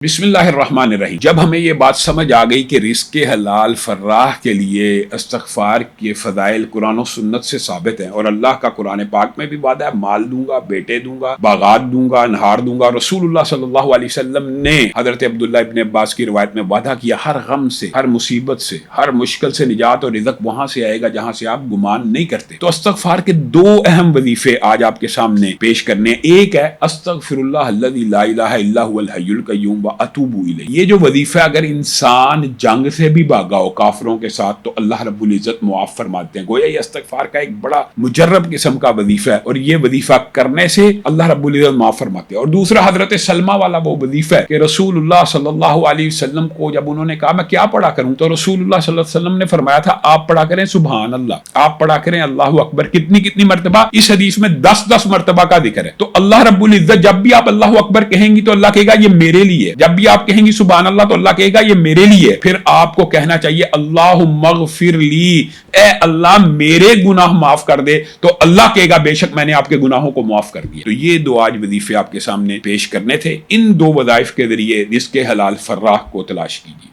بسم اللہ الرحمن الرحیم۔ جب ہمیں یہ بات سمجھ آ گئی کہ رزق حلال فراہ کے لیے استغفار کے فضائل قرآن و سنت سے ثابت ہیں، اور اللہ کا قرآن پاک میں بھی وعدہ ہے مال دوں گا، بیٹے دوں گا، باغات دوں گا، انہار دوں گا۔ رسول اللہ صلی اللہ علیہ وسلم نے حضرت عبداللہ ابن عباس کی روایت میں وعدہ کیا ہر غم سے، ہر مصیبت سے، ہر مشکل سے نجات اور رزق وہاں سے آئے گا جہاں سے آپ گمان نہیں کرتے۔ تو استغفار کے دو اہم وظیفے آج آپ کے سامنے پیش کرنے ہیں۔ ایک ہے استغفر اللہ الذی لا الہ الا هو الحی القیوم اتوب الیہ۔ یہ جو وظیفہ اگر انسان جنگ سے بھی بھاگا ہو کافروں کے ساتھ تو اللہ رب العزت معاف فرماتے ہیں۔ گویا یہ استغفار کا ایک بڑا مجرب قسم کا وظیفہ ہے، اور یہ وظیفہ کرنے سے اللہ رب العزت معاف فرماتے ہیں۔ اور دوسرا حضرت سلمہ والا وہ وظیفہ ہے کہ رسول اللہ صلی اللہ علیہ وسلم کو جب انہوں نے کہا میں کیا پڑھا کروں، تو رسول اللہ صلی اللہ علیہ وسلم نے فرمایا تھا آپ پڑھا کریں سبحان اللہ، آپ پڑھا کریں اللہ اکبر۔ کتنی مرتبہ؟ اس حدیث میں 10 مرتبہ کا ذکر ہے۔ تو اللہ رب العزت جب بھی آپ اللہ اکبر کہیں گی تو اللہ کہے گا یہ میرے لیے، جب بھی آپ کہیں گی سبحان اللہ تو اللہ کہے گا یہ میرے لیے۔ پھر آپ کو کہنا چاہیے اللہم اغفر لی، اے اللہ میرے گناہ معاف کر دے، تو اللہ کہے گا بے شک میں نے آپ کے گناہوں کو معاف کر دیا۔ تو یہ دو آج وظیفے آپ کے سامنے پیش کرنے تھے۔ ان دو وظائف کے ذریعے رزق حلال فراہ کو تلاش کیجیے۔